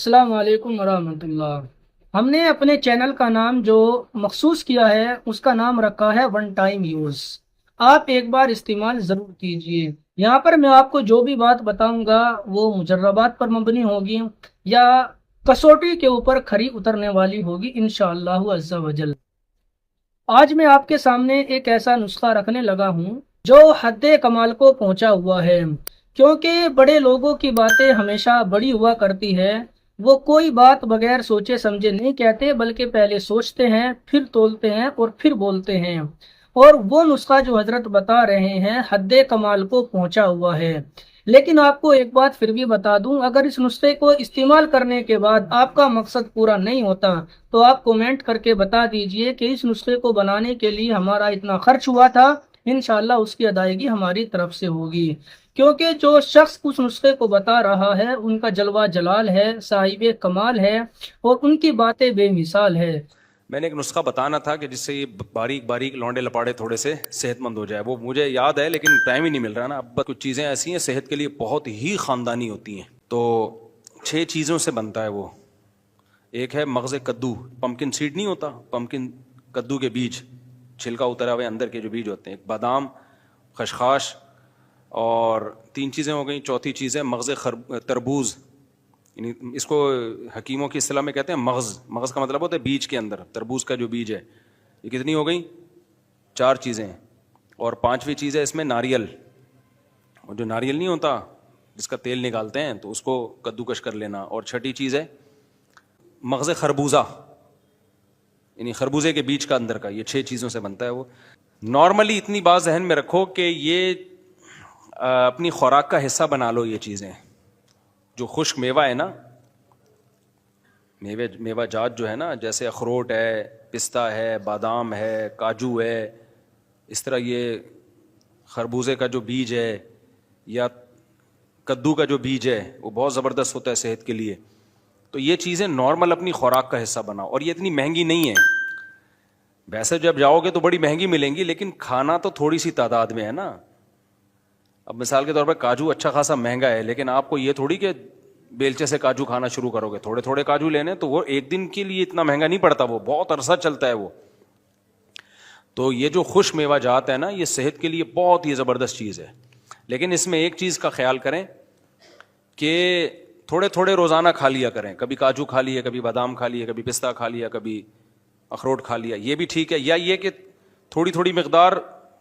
السلام علیکم ورحمۃ اللہ۔ ہم نے اپنے چینل کا نام جو مخصوص کیا ہے اس کا نام رکھا ہے ون ٹائم یوز۔ آپ ایک بار استعمال ضرور کیجئے۔ یہاں پر میں آپ کو جو بھی بات بتاؤں گا وہ مجربات پر مبنی ہوگی یا کسوٹی کے اوپر کھری اترنے والی ہوگی انشاءاللہ عز و جل۔ آج میں آپ کے سامنے ایک ایسا نسخہ رکھنے لگا ہوں جو حد کمال کو پہنچا ہوا ہے، کیونکہ بڑے لوگوں کی باتیں ہمیشہ بڑی ہوا کرتی ہے۔ وہ کوئی بات بغیر سوچے سمجھے نہیں کہتے، بلکہ پہلے سوچتے ہیں، پھر تولتے ہیں اور پھر بولتے ہیں۔ اور وہ نسخہ جو حضرت بتا رہے ہیں حد کمال کو پہنچا ہوا ہے۔ لیکن آپ کو ایک بات پھر بھی بتا دوں، اگر اس نسخے کو استعمال کرنے کے بعد آپ کا مقصد پورا نہیں ہوتا تو آپ کومنٹ کر کے بتا دیجئے کہ اس نسخے کو بنانے کے لیے ہمارا اتنا خرچ ہوا تھا، انشاءاللہ اس کی ادائیگی ہماری طرف سے ہوگی۔ کیونکہ جو شخص اس نسخے کو بتا رہا ہے ان کا جلوہ جلال ہے، صاحب کمال ہے، اور ان کی باتیں بے مثال ہے۔ میں نے ایک نسخہ بتانا تھا کہ جس سے یہ باریک باریک لونڈے لپاڑے تھوڑے سے صحت مند ہو جائے، وہ مجھے یاد ہے لیکن ٹائم ہی نہیں مل رہا نا۔ اب کچھ چیزیں ایسی ہیں صحت کے لیے بہت ہی خاندانی ہوتی ہیں، تو 6 چیزوں سے بنتا ہے وہ۔ ایک ہے مغز کدو، پمکن سیڈ نہیں ہوتا، پمکن کدو کے بیج، چھلکا اترا ہوئے اندر کے جو بیج ہوتے ہیں، ایک بادام، خشخاش، اور 3 چیزیں ہو گئیں۔ چوتھی چیز ہے مغز تربوز، یعنی اس کو حکیموں کی اصطلاح میں کہتے ہیں مغز۔ مغز کا مطلب ہوتا ہے بیج کے اندر، تربوز کا جو بیج ہے۔ یہ کتنی ہو گئی؟ 4 چیزیں۔ اور 5ویں چیز ہے اس میں ناریل، اور جو ناریل نہیں ہوتا جس کا تیل نکالتے ہیں تو اس کو کدوکش کر لینا۔ اور 6ٹھی چیز ہے مغز خربوزہ، یعنی خربوزے کے بیج کا اندر کا۔ یہ 6 چیزوں سے بنتا ہے وہ۔ نارملی اتنی بات ذہن میں رکھو کہ یہ اپنی خوراک کا حصہ بنا لو۔ یہ چیزیں جو خشک میوہ ہے نا، میوہ جات جو ہے نا، جیسے اخروٹ ہے، پستہ ہے، بادام ہے، کاجو ہے، اس طرح یہ خربوزے کا جو بیج ہے یا کدو کا جو بیج ہے وہ بہت زبردست ہوتا ہے صحت کے لیے۔ تو یہ چیزیں نارمل اپنی خوراک کا حصہ بناؤ، اور یہ اتنی مہنگی نہیں ہے۔ ویسے جب جاؤ گے تو بڑی مہنگی ملیں گی، لیکن کھانا تو تھوڑی سی تعداد میں ہے نا۔ اب مثال کے طور پر کاجو اچھا خاصا مہنگا ہے، لیکن آپ کو یہ تھوڑی کہ بیلچے سے کاجو کھانا شروع کرو گے، تھوڑے تھوڑے کاجو لینے، تو وہ ایک دن کے لیے اتنا مہنگا نہیں پڑتا، وہ بہت عرصہ چلتا ہے وہ۔ تو یہ جو خشک میوہ جات ہے نا، یہ صحت کے لیے بہت ہی زبردست چیز ہے۔ لیکن اس میں ایک چیز کا خیال کریں کہ تھوڑے تھوڑے روزانہ کھا لیا کریں۔ کبھی کاجو کھا لیے، کبھی بادام کھا لیے، کبھی پستہ کھا لیا، کبھی اخروٹ کھا لیا، یہ بھی ٹھیک ہے۔ یا یہ کہ تھوڑی تھوڑی مقدار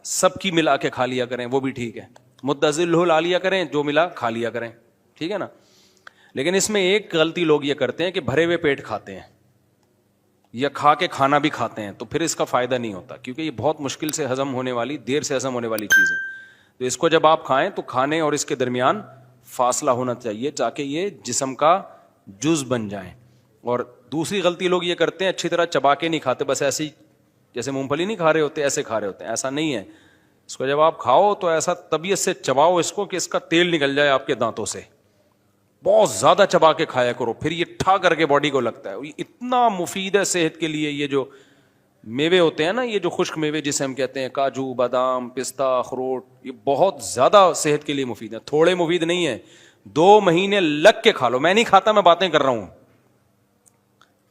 سب کی ملا کے کھا لیا کریں، وہ بھی ٹھیک ہے۔ متزل لا لیا کریں، جو ملا کھا لیا کریں، ٹھیک ہے نا۔ لیکن اس میں ایک غلطی لوگ یہ کرتے ہیں کہ بھرے ہوئے پیٹ کھاتے ہیں، یا کھا کے کھانا بھی کھاتے ہیں، تو پھر اس کا فائدہ نہیں ہوتا، کیونکہ یہ بہت مشکل سے ہضم ہونے والی، دیر سے ہضم ہونے والی چیز ہے۔ تو اس کو جب آپ کھائیں تو کھانے اور اس کے درمیان فاصلہ ہونا چاہیے تاکہ یہ جسم کا جز بن جائیں۔ اور دوسری غلطی لوگ یہ کرتے ہیں، اچھی طرح چبا کے نہیں کھاتے، بس ایسے ہی جیسے مونگ پھلی نہیں کھا رہے ہوتے ایسے کھا رہے ہوتے ہیں۔ ایسا نہیں ہے، اس کو جب آپ کھاؤ تو ایسا طبیعت سے چباؤ اس کو کہ اس کا تیل نکل جائے آپ کے دانتوں سے، بہت زیادہ چبا کے کھایا کرو، پھر یہ ٹھا کر کے باڈی کو لگتا ہے۔ یہ اتنا مفید ہے صحت کے لیے۔ یہ جو میوے ہوتے ہیں نا، یہ جو خشک میوے جسے ہم کہتے ہیں کاجو، بادام، پستہ، اخروٹ، یہ بہت زیادہ صحت کے لیے مفید ہے، تھوڑے مفید نہیں ہے۔ 2 مہینے لگ کے کھا لو۔ میں نہیں کھاتا، میں باتیں کر رہا ہوں،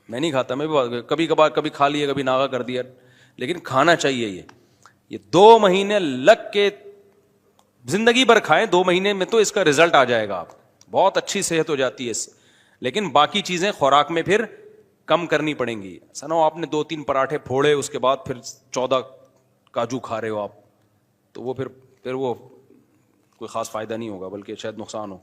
میں نہیں کھاتا، میں بھی کبھی کبھار کبھی کھا لیا، کبھی ناغا کر دیا، لیکن کھانا چاہیے۔ یہ 2 مہینے لگ کے زندگی بھر کھائیں، 2 مہینے میں تو اس کا رزلٹ آ جائے گا، آپ بہت اچھی صحت ہو جاتی ہے اس سے۔ لیکن باقی چیزیں خوراک میں پھر کم کرنی پڑیں گی۔ سنو آپ نے 2-3 پراٹھے پھوڑے، اس کے بعد پھر 14 کاجو کھا رہے ہو آپ، تو وہ پھر وہ کوئی خاص فائدہ نہیں ہوگا، بلکہ شاید نقصان ہو۔